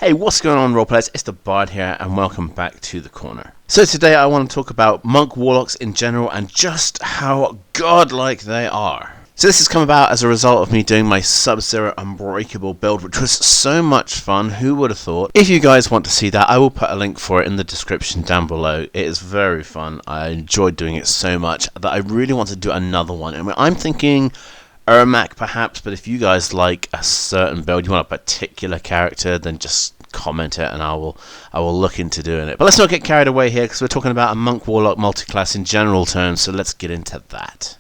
Hey, what's going on, roleplayers? It's the Bard here, and welcome back to the corner. So today I want to talk about monk warlocks in general and just how godlike they are. So this has come about as a result of me doing my Sub-Zero Unbreakable build, which was so much fun. Who would have thought? If you guys want to see that, I will put a link for it in the description down below. It is very fun. I enjoyed doing it so much that I really want to do another one. And I'm thinking Ermac perhaps, but if you guys like a certain build, you want a particular character, then just comment it and I will look into doing it. But let's not get carried away here because we're talking about a monk warlock multiclass in general terms, so let's get into that.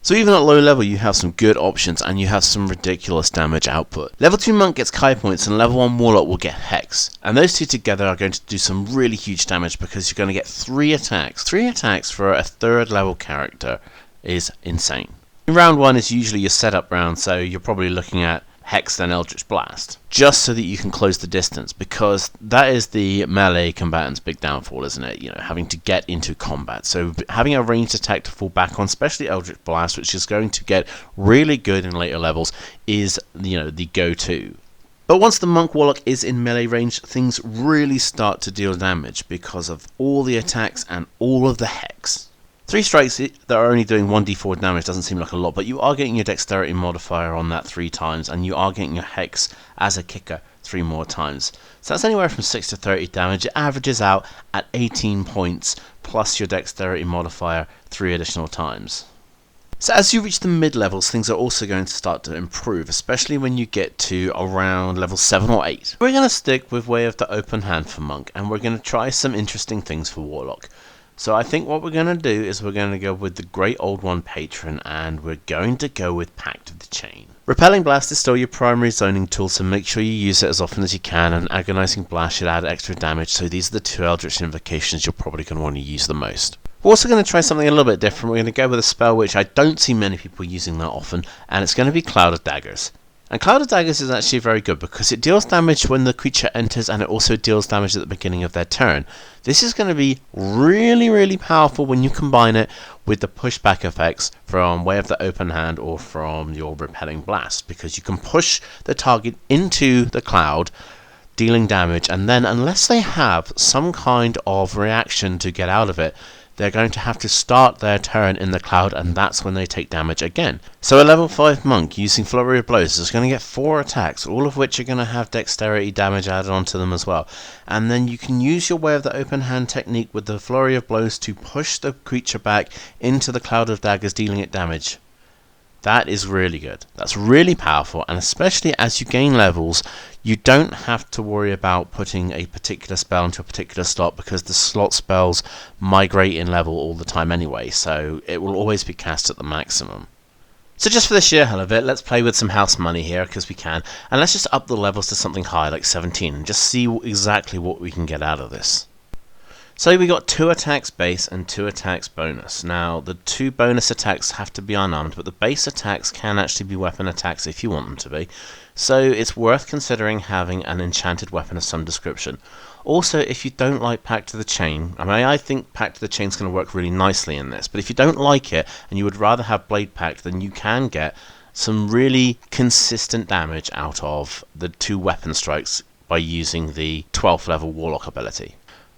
So even at low level you have some good options and you have some ridiculous damage output. Level 2 monk gets Kai points and level 1 warlock will get hex. And those two together are going to do some really huge damage because you're going to get 3 attacks. 3 attacks for a 3rd level character is insane. Round 1 is usually your setup round, so you're probably looking at Hex then Eldritch Blast, just so that you can close the distance, because that is the melee combatant's big downfall, isn't it? You know, having to get into combat. So having a ranged attack to fall back on, especially Eldritch Blast, which is going to get really good in later levels, is, you know, the go-to. But once the monk warlock is in melee range, things really start to deal damage because of all the attacks and all of the hex. 3 strikes that are only doing 1d4 damage doesn't seem like a lot, but you are getting your dexterity modifier on that 3 times, and you are getting your hex as a kicker 3 more times. So that's anywhere from 6 to 30 damage. It averages out at 18 points, plus your dexterity modifier 3 additional times. So as you reach the mid-levels, things are also going to start to improve, especially when you get to around level 7 or 8. We're going to stick with Way of the Open Hand for Monk, and we're going to try some interesting things for Warlock. So I think what we're going to do is we're going to go with the Great Old One Patron, and we're going to go with Pact of the Chain. Repelling Blast is still your primary zoning tool, so make sure you use it as often as you can, and Agonizing Blast should add extra damage, so these are the 2 Eldritch invocations you're probably going to want to use the most. We're also going to try something a little bit different. We're going to go with a spell which I don't see many people using that often, and it's going to be Cloud of Daggers. And Cloud of Daggers is actually very good because it deals damage when the creature enters, and it also deals damage at the beginning of their turn. This is going to be really powerful when you combine it with the pushback effects from Way of the Open Hand or from your Repelling Blast, because you can push the target into the cloud, dealing damage, and then unless they have some kind of reaction to get out of it, they're going to have to start their turn in the cloud, and that's when they take damage again. So a level 5 monk using Flurry of Blows is going to get 4 attacks, all of which are going to have dexterity damage added onto them as well. And then you can use your Way of the Open Hand technique with the Flurry of Blows to push the creature back into the Cloud of Daggers, dealing it damage. That is really good. That's really powerful, and especially as you gain levels, you don't have to worry about putting a particular spell into a particular slot, because the slot spells migrate in level all the time anyway, so it will always be cast at the maximum. So just for the sheer hell of it, let's play with some house money here, because we can, and let's just up the levels to something high, like 17, and just see exactly what we can get out of this. So we got 2 attacks base and 2 attacks bonus. Now the 2 bonus attacks have to be unarmed, but the base attacks can actually be weapon attacks if you want them to be. So it's worth considering having an enchanted weapon of some description. Also, if you don't like Pact of the Chain, I think Pact of the Chain is going to work really nicely in this, but if you don't like it and you would rather have Blade Pact, then you can get some really consistent damage out of the 2 weapon strikes by using the 12th level Warlock ability.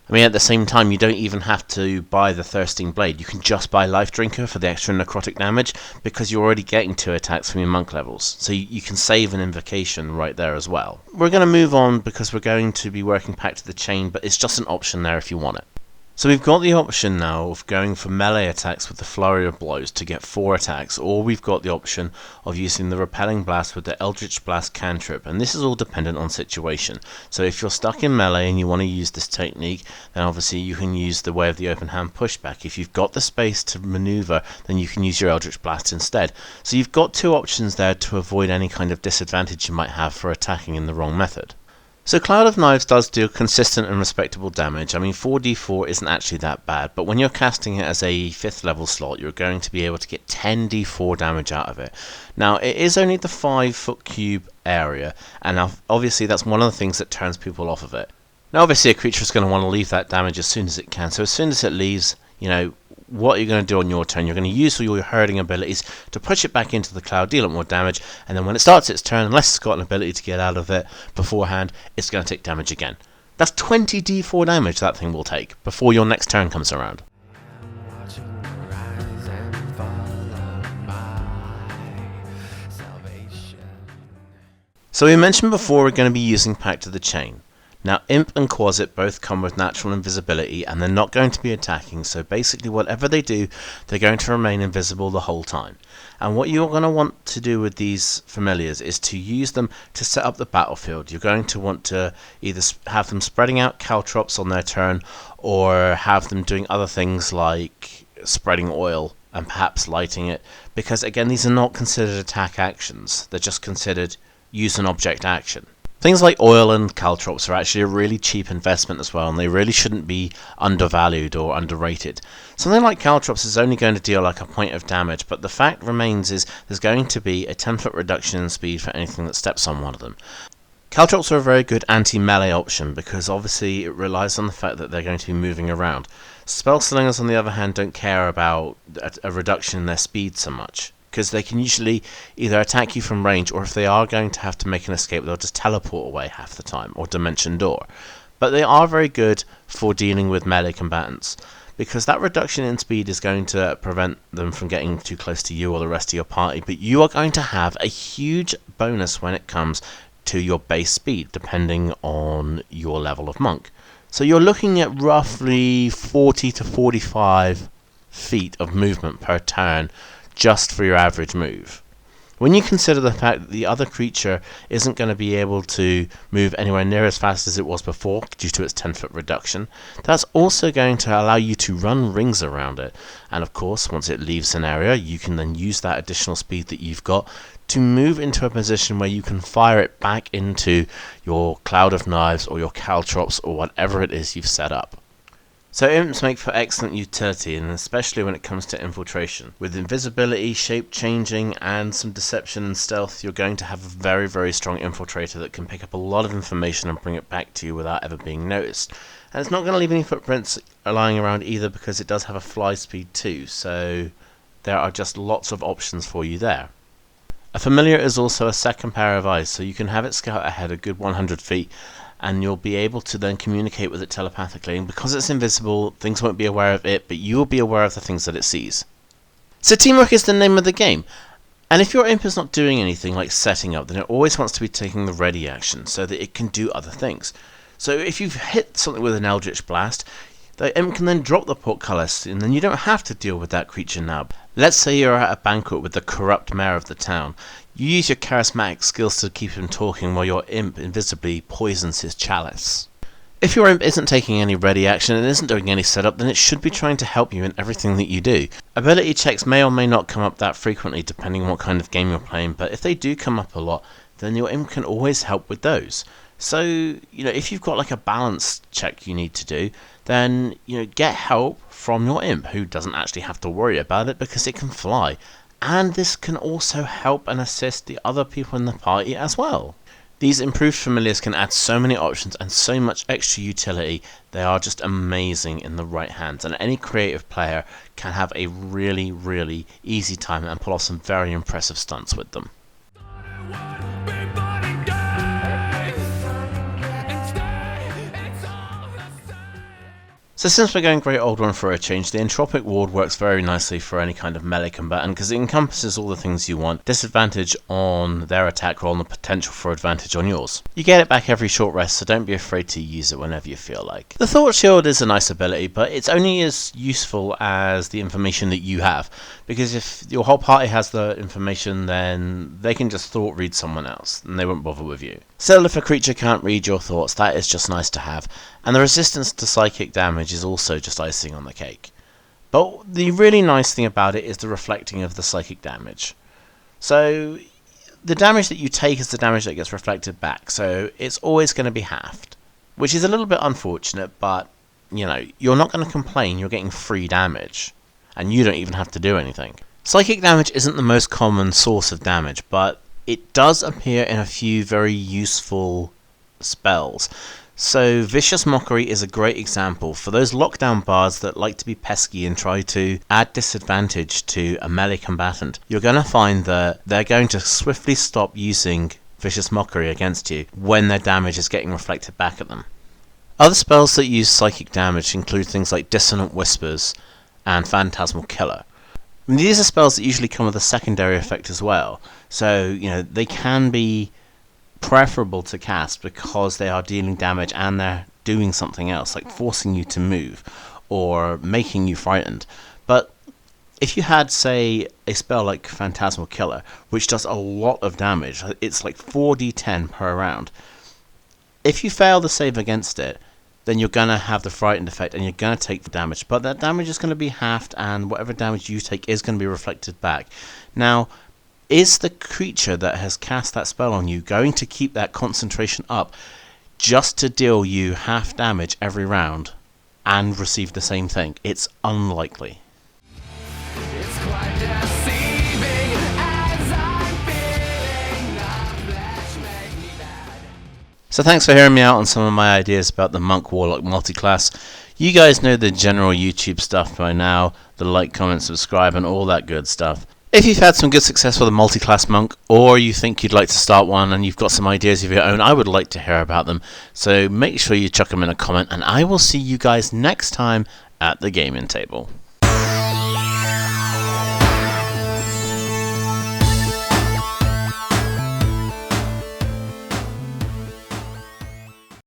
At the same time, you don't even have to buy the Thirsting Blade. You can just buy Life Drinker for the extra necrotic damage, because you're already getting 2 attacks from your monk levels. So you can save an invocation right there as well. We're going to move on because we're going to be working Pact of the Chain, but it's just an option there if you want it. So we've got the option now of going for melee attacks with the Flurry of Blows to get 4 attacks, or we've got the option of using the Repelling Blast with the Eldritch Blast cantrip, and this is all dependent on situation. So if you're stuck in melee and you want to use this technique, then obviously you can use the Way of the Open Hand pushback. If you've got the space to maneuver, then you can use your Eldritch Blast instead. So you've got 2 options there to avoid any kind of disadvantage you might have for attacking in the wrong method. So Cloud of Knives does deal consistent and respectable damage. 4d4 isn't actually that bad, but when you're casting it as a 5th level slot, you're going to be able to get 10d4 damage out of it. Now, it is only the 5 foot cube area, and obviously that's one of the things that turns people off of it. Now, obviously a creature is going to want to leave that damage as soon as it can, so as soon as it leaves, what you're going to do on your turn, you're going to use all your herding abilities to push it back into the cloud, deal it more damage, and then when it starts its turn, unless it's got an ability to get out of it beforehand, it's going to take damage again. That's 20 d4 damage that thing will take before your next turn comes around. So we mentioned before we're going to be using Pact of the Chain. Now Imp and Quasit both come with natural invisibility and they're not going to be attacking, so basically whatever they do, they're going to remain invisible the whole time. And what you're going to want to do with these familiars is to use them to set up the battlefield. You're going to want to either have them spreading out caltrops on their turn, or have them doing other things like spreading oil and perhaps lighting it, because again these are not considered attack actions, they're just considered use an object action. Things like oil and caltrops are actually a really cheap investment as well, and they really shouldn't be undervalued or underrated. Something like caltrops is only going to deal like a point of damage, but the fact remains is there's going to be a 10-foot reduction in speed for anything that steps on one of them. Caltrops are a very good anti-melee option because obviously it relies on the fact that they're going to be moving around. Spell slingers on the other hand don't care about a reduction in their speed so much, because they can usually either attack you from range, or if they are going to have to make an escape, they'll just teleport away half the time, or dimension door. But they are very good for dealing with melee combatants, because that reduction in speed is going to prevent them from getting too close to you or the rest of your party, but you are going to have a huge bonus when it comes to your base speed, depending on your level of monk. So you're looking at roughly 40 to 45 feet of movement per turn, just for your average move. When you consider the fact that the other creature isn't going to be able to move anywhere near as fast as it was before due to its 10-foot reduction, that's also going to allow you to run rings around it. And of course, once it leaves an area, you can then use that additional speed that you've got to move into a position where you can fire it back into your cloud of knives or your caltrops or whatever it is you've set up. So imps make for excellent utility, and especially when it comes to infiltration. With invisibility, shape changing, and some deception and stealth, you're going to have a very, very strong infiltrator that can pick up a lot of information and bring it back to you without ever being noticed. And it's not going to leave any footprints lying around either, because it does have a fly speed too, so there are just lots of options for you there. A familiar is also a second pair of eyes, so you can have it scout ahead a good 100 feet, and you'll be able to then communicate with it telepathically, and because it's invisible, things won't be aware of it, but you will be aware of the things that it sees. So teamwork is the name of the game, and if your imp is not doing anything like setting up, then it always wants to be taking the ready action so that it can do other things. So if you've hit something with an Eldritch Blast, the imp can then drop the portcullis, and then you don't have to deal with that creature now. Let's say you're at a banquet with the corrupt mayor of the town. You use your charismatic skills to keep him talking while your imp invisibly poisons his chalice. If your imp isn't taking any ready action and isn't doing any setup, then it should be trying to help you in everything that you do. Ability checks may or may not come up that frequently depending on what kind of game you're playing, but if they do come up a lot, then your imp can always help with those. So, if you've got like a balance check you need to do, then, get help from your imp, who doesn't actually have to worry about it because it can fly. And this can also help and assist the other people in the party as well. These improved familiars can add so many options and so much extra utility. They are just amazing in the right hands, and any creative player can have a really, really easy time and pull off some very impressive stunts with them. So since we're going Great Old One for a change, the Entropic Ward works very nicely for any kind of melee combatant because it encompasses all the things you want. Disadvantage on their attack roll and the potential for advantage on yours. You get it back every short rest, so don't be afraid to use it whenever you feel like. The Thought Shield is a nice ability, but it's only as useful as the information that you have, because if your whole party has the information, then they can just thought read someone else and they won't bother with you. Still, if a creature can't read your thoughts, that is just nice to have, and the resistance to psychic damage is also just icing on the cake. But the really nice thing about it is the reflecting of the psychic damage. So the damage that you take is the damage that gets reflected back, so it's always going to be halved, which is a little bit unfortunate, but you're not going to complain. You're getting free damage, and you don't even have to do anything. Psychic damage isn't the most common source of damage, but it does appear in a few very useful spells. So Vicious Mockery is a great example for those lockdown bards that like to be pesky and try to add disadvantage to a melee combatant. You're going to find that they're going to swiftly stop using Vicious Mockery against you when their damage is getting reflected back at them. Other spells that use psychic damage include things like Dissonant Whispers and Phantasmal Killer. And these are spells that usually come with a secondary effect as well, so they can be preferable to cast because they are dealing damage and they're doing something else, like forcing you to move or making you frightened. But if you had, say, a spell like Phantasmal Killer, which does a lot of damage, it's like 4d10 per round, if you fail the save against it, then you're going to have the frightened effect and you're going to take the damage, but that damage is going to be halved and whatever damage you take is going to be reflected back. Now, is the creature that has cast that spell on you going to keep that concentration up just to deal you half damage every round and receive the same thing? It's unlikely. It's quite deceiving as I'm feeling the flesh make me bad. So thanks for hearing me out on some of my ideas about the Monk Warlock multiclass. You guys know the general YouTube stuff by now, the like, comment, subscribe and all that good stuff. If you've had some good success with a multi-class monk, or you think you'd like to start one and you've got some ideas of your own, I would like to hear about them. So make sure you chuck them in a comment, and I will see you guys next time at the gaming table.